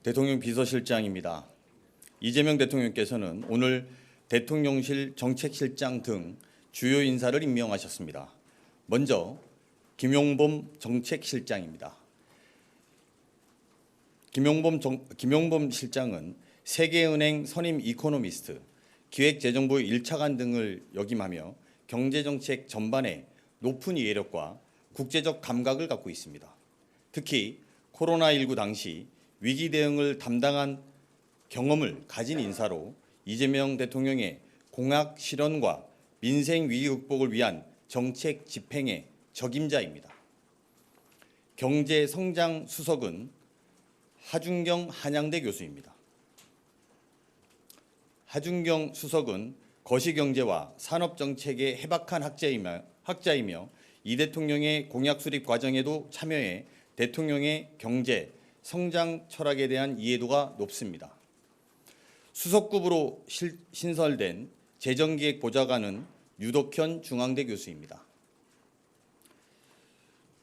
대통령 비서실장입니다. 이재명 대통령께서는 오늘 대통령실 정책실장 등 주요 인사를 임명하셨습니다. 먼저 김용범 정책실장입니다. 김용범 실장은 세계은행 선임 이코노미스트, 기획재정부 1차관 등을 역임하며 경제정책 전반에 높은 이해력과 국제적 감각을 갖고 있습니다. 특히 코로나19 당시 위기 대응을 담당한 경험을 가진 인사로 이재명 대통령의 공약 실현과 민생 위기 극복을 위한 정책 집행의 적임자입니다. 경제성장 수석은 하준경 한양대 교수입니다. 하준경 수석은 거시경제와 산업정책의 해박한 학자이며 이 대통령의 공약 수립 과정에도 참여해 대통령의 경제, 성장 철학에 대한 이해도가 높습니다. 수석급으로 신설된 재정기획보좌관은 유덕현 중앙대 교수입니다.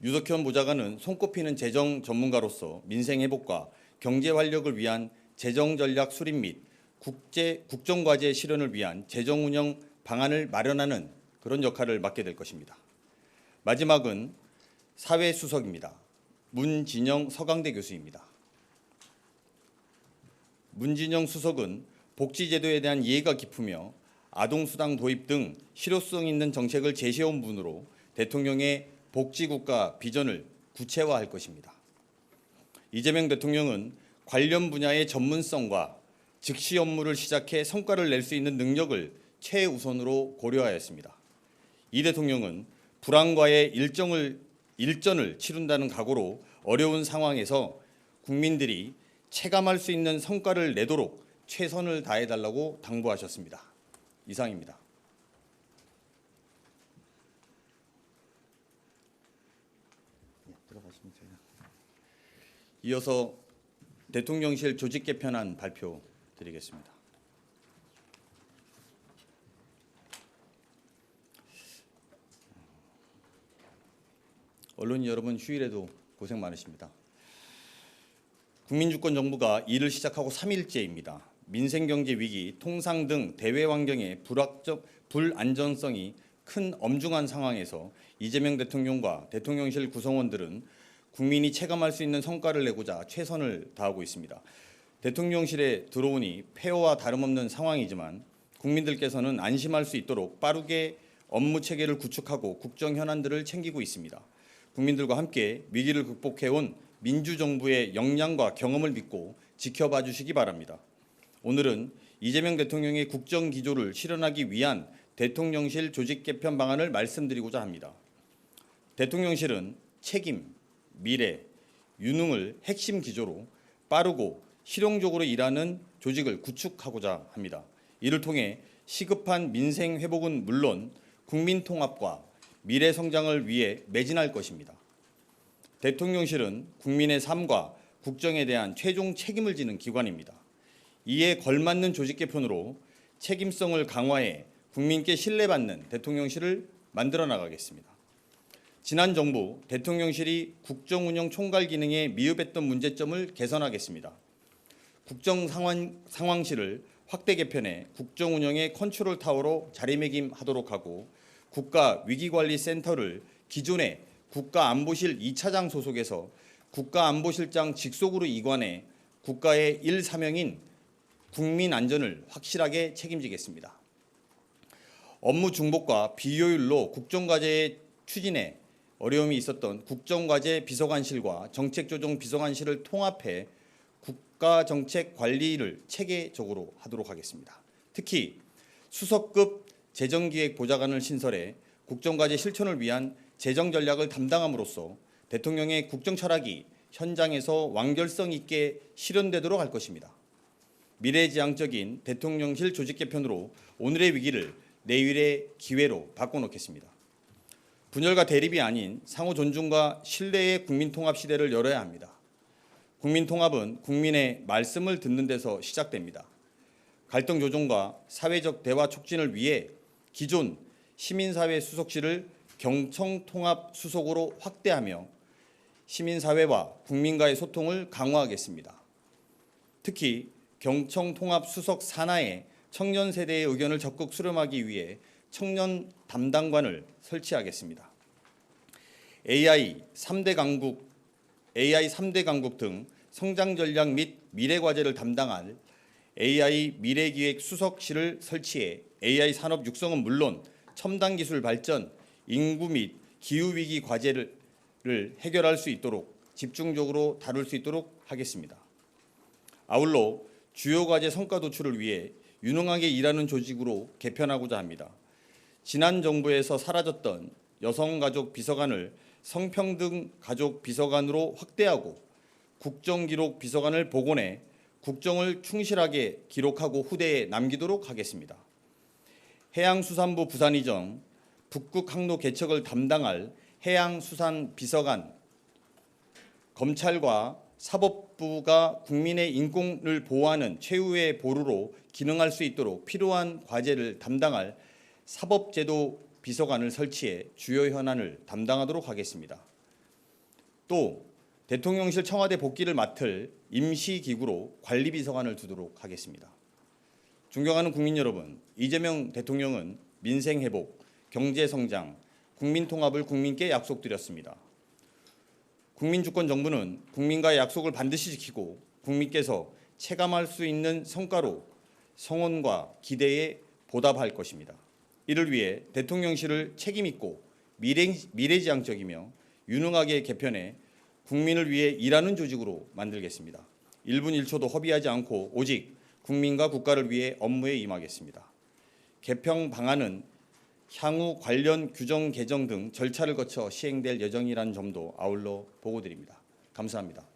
유덕현 보좌관은 손꼽히는 재정 전문가로서 민생 회복과 경제 활력을 위한 재정 전략 수립 및 국정과제 실현을 위한 재정 운영 방안을 마련하는 그런 역할을 맡게 될 것입니다. 마지막은 사회수석입니다. 문진영 서강대 교수입니다. 문진영 수석은 복지제도에 대한 이해가 깊으며 아동수당 도입 등 실효성 있는 정책을 제시해온 분으로 대통령의 복지국가 비전을 구체화할 것입니다. 이재명 대통령은 관련 분야의 전문성과 즉시 업무를 시작해 성과를 낼 수 있는 능력을 최우선으로 고려하였습니다. 이 대통령은 불안과의 일전을 치른다는 각오로 어려운 상황에서 국민들이 체감할 수 있는 성과를 내도록 최선을 다해달라고 당부하셨습니다. 이상입니다. 이어서 대통령실 조직 개편안 발표 드리겠습니다. 언론인 여러분, 휴일에도 고생 많으십니다. 국민주권정부가 일을 시작하고 3일째입니다. 민생경제 위기, 통상 등 대외 환경의 불안정성이 큰 엄중한 상황에서 이재명 대통령과 대통령실 구성원들은 국민이 체감할 수 있는 성과를 내고자 최선을 다하고 있습니다. 대통령실에 들어오니 폐허와 다름없는 상황이지만 국민들께서는 안심할 수 있도록 빠르게 업무 체계를 구축하고 국정 현안들을 챙기고 있습니다. 국민들과 함께 위기를 극복해온 민주정부의 역량과 경험을 믿고 지켜봐 주시기 바랍니다. 오늘은 이재명 대통령의 국정기조를 실현하기 위한 대통령실 조직 개편 방안을 말씀드리고자 합니다. 대통령실은 책임, 미래, 유능을 핵심 기조로 빠르고 실용적으로 일하는 조직을 구축하고자 합니다. 이를 통해 시급한 민생 회복은 물론 국민 통합과 미래 성장을 위해 매진할 것입니다. 대통령실은 국민의 삶과 국정에 대한 최종 책임을 지는 기관입니다. 이에 걸맞는 조직 개편으로 책임성을 강화해 국민께 신뢰받는 대통령실을 만들어 나가겠습니다. 지난 정부 대통령실이 국정운영 총괄 기능에 미흡했던 문제점을 개선하겠습니다. 국정상황실을 확대 개편해 국정운영의 컨트롤 타워로 자리매김하도록 하고 국가위기관리센터를 기존의 국가안보실 2차장 소속에서 국가안보실장 직속으로 이관해 국가의 1사명인 국민 안전을 확실하게 책임지겠습니다. 업무 중복과 비효율로 국정과제 추진에 어려움이 있었던 국정과제 비서관실과 정책조정 비서관실을 통합해 국가정책관리를 체계적으로 하도록 하겠습니다. 특히 수석급 재정기획보좌관을 신설해 국정과제 실천을 위한 재정 전략을 담당함으로써 대통령의 국정 철학이 현장에서 완결성 있게 실현되도록 할 것입니다. 미래지향적인 대통령실 조직 개편으로 오늘의 위기를 내일의 기회로 바꿔놓겠습니다. 분열과 대립이 아닌 상호 존중과 신뢰의 국민통합 시대를 열어야 합니다. 국민통합은 국민의 말씀을 듣는 데서 시작됩니다. 갈등 조정과 사회적 대화 촉진을 위해 기존 시민사회 수석실을 경청통합 수석으로 확대하며 시민사회와 국민과의 소통을 강화하겠습니다. 특히 경청통합수석 산하에 청년 세대의 의견을 적극 수렴하기 위해 청년 담당관을 설치하겠습니다. AI 3대 강국 등 성장 전략 및 미래 과제를 담당할 AI 미래기획 수석실을 설치해 AI 산업 육성은 물론 첨단 기술 발전, 인구 및 기후 위기 과제를 해결할 수 있도록 집중적으로 다룰 수 있도록 하겠습니다. 아울러 주요 과제 성과 도출을 위해 유능하게 일하는 조직으로 개편하고자 합니다. 지난 정부에서 사라졌던 여성가족 비서관을 성평등 가족 비서관으로 확대하고 국정기록 비서관을 복원해 국정을 충실하게 기록하고 후대에 남기도록 하겠습니다. 해양수산부 부산이정, 북극 항로 개척을 담당할 해양수산비서관, 검찰과 사법부가 국민의 인권을 보호하는 최후의 보루로 기능할 수 있도록 필요한 과제를 담당할 사법제도 비서관을 설치해 주요 현안을 담당하도록 하겠습니다. 또 대통령실 청와대 복귀를 맡을 임시기구로 관리비서관을 두도록 하겠습니다. 존경하는 국민 여러분, 이재명 대통령은 민생회복, 경제성장, 국민통합을 국민께 약속드렸습니다. 국민주권정부는 국민과의 약속을 반드시 지키고 국민께서 체감할 수 있는 성과로 성원과 기대에 보답할 것입니다. 이를 위해 대통령실을 책임있고 미래지향적이며 유능하게 개편해 국민을 위해 일하는 조직으로 만들겠습니다. 1분 1초도 허비하지 않고 오직 국민과 국가를 위해 업무에 임하겠습니다. 개편 방안은 향후 관련 규정 개정 등 절차를 거쳐 시행될 예정이라는 점도 아울러 보고드립니다. 감사합니다.